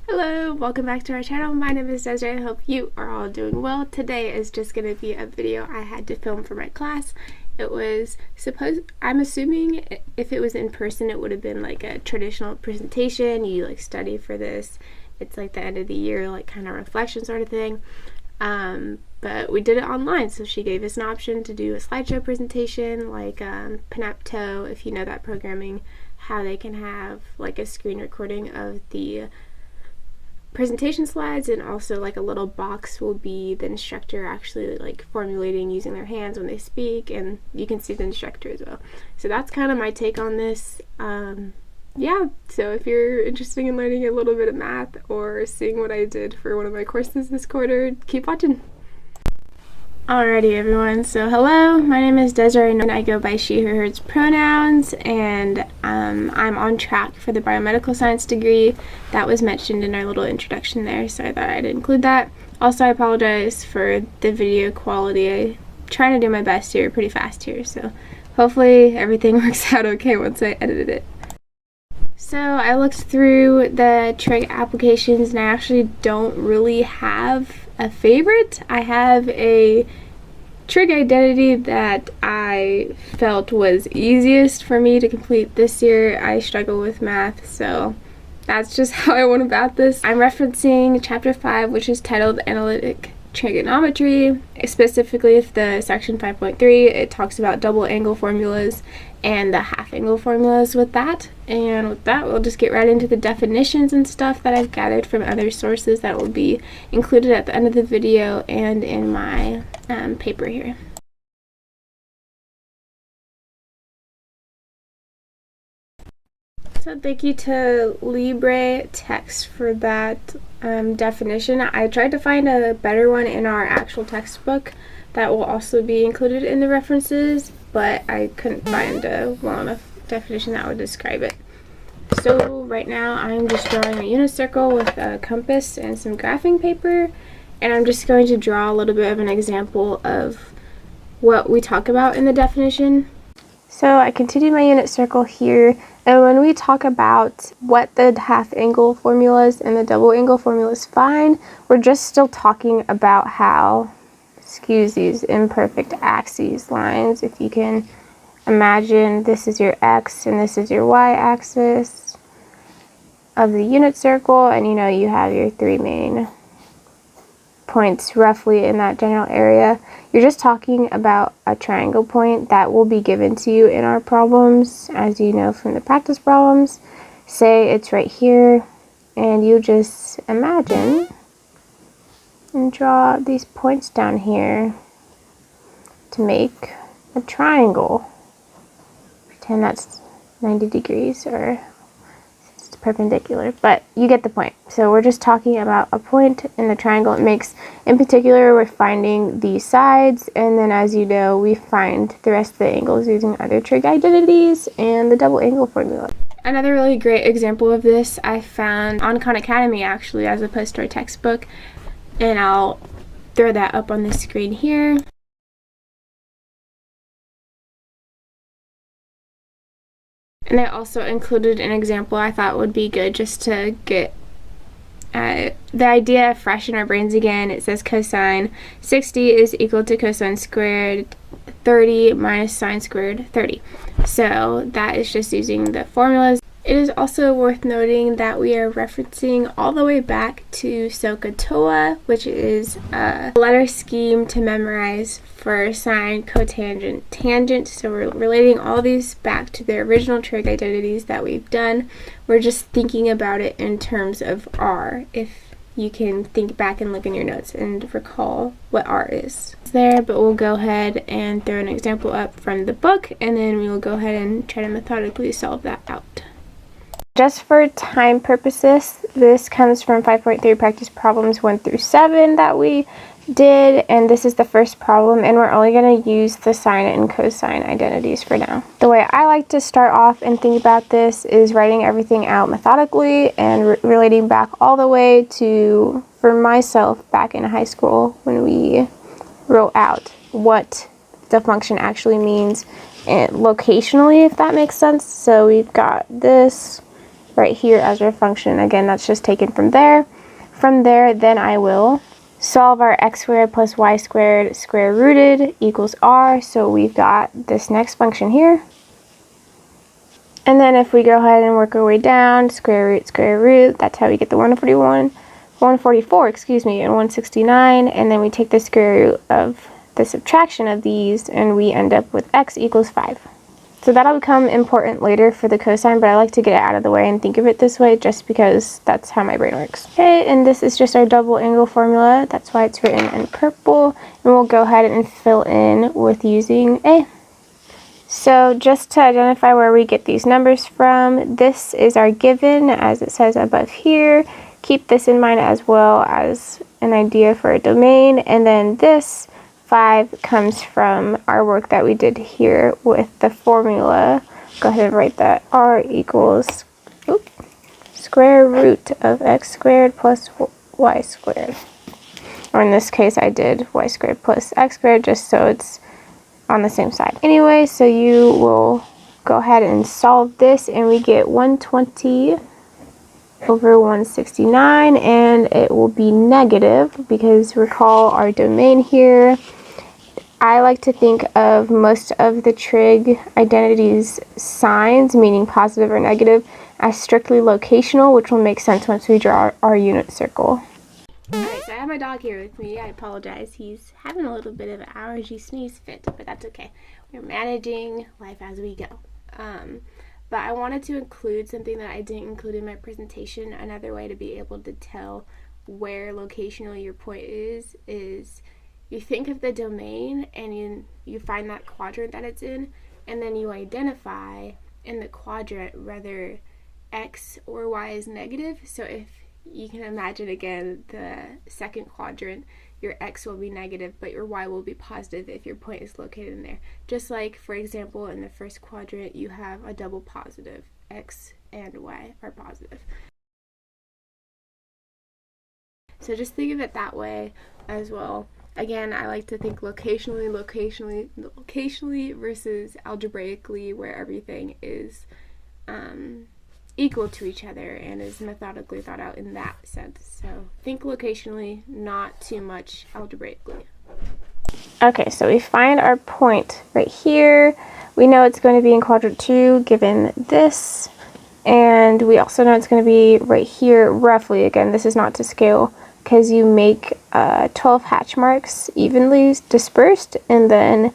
Hello, welcome back to our channel. My name is Desiree. I hope you are all doing well. Today is just going to be a video I had to film for my class. It was I'm assuming if it was in person it would have been like a traditional presentation. You like study for this. It's like the end of the year, like kind of reflection sort of thing. But we did it online, so she gave us an option to do a slideshow presentation like ToonApp, if you know that programming, how they can have like a screen recording of the presentation slides, and also like a little box will be the instructor actually like formulating using their hands when they speak, and you can see the instructor as well. So that's kind of my take on this. Yeah, so if you're interested in learning a little bit of math or seeing what I did for one of my courses this quarter, keep watching. Alrighty everyone, so hello, my name is Desiree and I go by she, her, hers pronouns, and I'm on track for the biomedical science degree that was mentioned in our little introduction there, so I thought I'd include that. Also, I apologize for the video quality. I'm trying to do my best here, pretty fast here, so hopefully everything works out okay once I edited it. So I looked through the trig applications and I actually don't really have a favorite. I have a trig identity that I felt was easiest for me to complete this year. I struggle with math, so that's just how I went about this. I'm referencing chapter 5, which is titled Analytic Trigonometry. Specifically the section 5.3, it talks about double angle formulas and the half angle formulas with that. And with that, we'll just get right into the definitions and stuff that I've gathered from other sources that will be included at the end of the video and in my paper here. So thank you to Libre Text for that definition. I tried to find a better one in our actual textbook that will also be included in the references, but I couldn't find a well enough definition that would describe it. So right now I'm just drawing a unit circle with a compass and some graphing paper, and I'm just going to draw a little bit of an example of what we talk about in the definition. So I continue my unit circle here, and when we talk about what the half angle formulas and the double angle formulas find, we're just still talking about how, excuse these imperfect axes lines, if you can imagine this is your x and this is your y axis of the unit circle, and you know you have your three main points roughly in that general area. You're just talking about a triangle point that will be given to you in our problems, as you know from the practice problems. Say it's right here, and you just imagine and draw these points down here to make a triangle. Pretend that's 90 degrees or it's perpendicular, but you get the point. So we're just talking about a point in the triangle it makes. In particular, we're finding the sides, and then as you know, we find the rest of the angles using other trig identities and the double angle formula. Another really great example of this I found on Khan Academy, actually, as opposed to our textbook, and I'll throw that up on the screen here. And I also included an example I thought would be good just to get the idea fresh in our brains again. It says cosine 60 is equal to cosine squared 30 minus sine squared 30. So that is just using the formulas. It is also worth noting that we are referencing all the way back to SOHCAHTOA, which is a letter scheme to memorize for sine, cotangent, tangent. So we're relating all these back to the original trig identities that we've done. We're just thinking about it in terms of R, if you can think back and look in your notes and recall what R is. It's there, but we'll go ahead and throw an example up from the book, and then we will go ahead and try to methodically solve that out. Just for time purposes, this comes from 5.3 practice problems 1 through 7 that we did, and this is the first problem, and we're only going to use the sine and cosine identities for now. The way I like to start off and think about this is writing everything out methodically and relating back all the way to, for myself, back in high school when we wrote out what the function actually means and locationally, if that makes sense. So we've got this right here as our function. Again, that's just taken from there. From there, then I will solve our x squared plus y squared square rooted equals r. So we've got this next function here. And then if we go ahead and work our way down, square root, that's how we get the 144, excuse me, and 169. And then we take the square root of the subtraction of these, and we end up with x equals 5. So that'll become important later for the cosine, but I like to get it out of the way and think of it this way just because that's how my brain works. Okay, and this is just our double angle formula. That's why it's written in purple. And we'll go ahead and fill in with using A. So just to identify where we get these numbers from, this is our given as it says above here. Keep this in mind as well as an idea for a domain. And then this 5 comes from our work that we did here with the formula. Go ahead and write that. R equals square root of x squared plus y squared. Or in this case, I did y squared plus x squared just so it's on the same side. Anyway, so you will go ahead and solve this, and we get 120 over 169, and it will be negative because recall our domain here. I like to think of most of the trig identities signs, meaning positive or negative, as strictly locational, which will make sense once we draw our unit circle. Alright, so I have my dog here with me. I apologize. He's having a little bit of an allergy sneeze fit, but that's okay. We're managing life as we go. But I wanted to include something that I didn't include in my presentation. Another way to be able to tell where locationally your point is you think of the domain and you find that quadrant that it's in, and then you identify in the quadrant whether x or y is negative. So if you can imagine again the second quadrant, your x will be negative but your y will be positive if your point is located in there. Just like, for example, in the first quadrant you have a double positive, x and y are positive. So just think of it that way as well. Again, I like to think locationally versus algebraically, where everything is equal to each other and is methodically thought out in that sense. So think locationally, not too much algebraically. Okay, so we find our point right here. We know it's going to be in quadrant 2 given this, and we also know it's going to be right here roughly. Again, this is not to scale because you make 12 hatch marks evenly dispersed, and then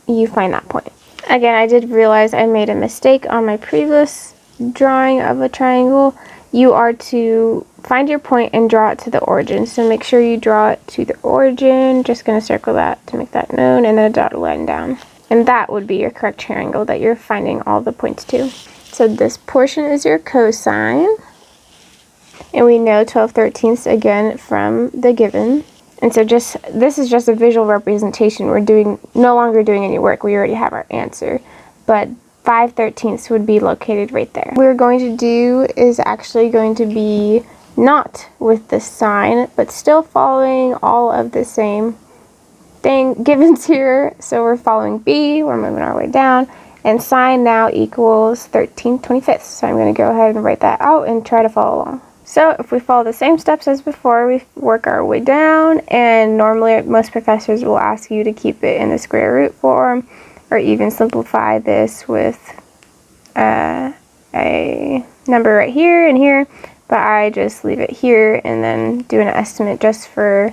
you find that point. Again, I did realize I made a mistake on my previous drawing of a triangle. You are to find your point and draw it to the origin. So make sure you draw it to the origin. Just going to circle that to make that known, and then a dotted line down. And that would be your correct triangle that you're finding all the points to. So this portion is your cosine. And we know 12/13 again from the given. And so this is just a visual representation. We're no longer doing any work. We already have our answer. But 5/13 would be located right there. What we're going to do is actually going to be not with the sign, but still following all of the same thing given here. So we're following B, we're moving our way down, and sine now equals 13/25. So I'm going to go ahead and write that out and try to follow along. So if we follow the same steps as before, we work our way down, and normally most professors will ask you to keep it in the square root form, or even simplify this with a number right here and here, but I just leave it here and then do an estimate just for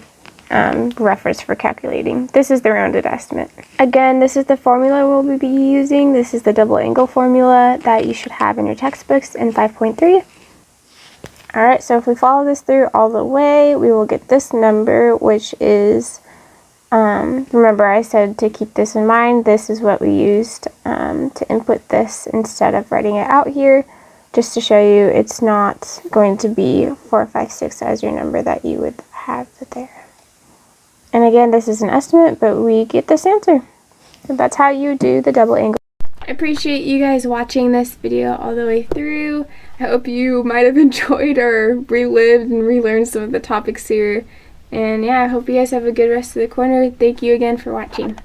reference for calculating. This is the rounded estimate. Again, this is the formula we'll be using. This is the double angle formula that you should have in your textbooks in 5.3. Alright, so if we follow this through all the way, we will get this number, which is, remember I said to keep this in mind, this is what we used to input this instead of writing it out here, just to show you it's not going to be 456 as your number that you would have there. And again, this is an estimate, but we get this answer. So that's how you do the double angle. I appreciate you guys watching this video all the way through. I hope you might have enjoyed or relived and relearned some of the topics here. And yeah, I hope you guys have a good rest of the corner. Thank you again for watching.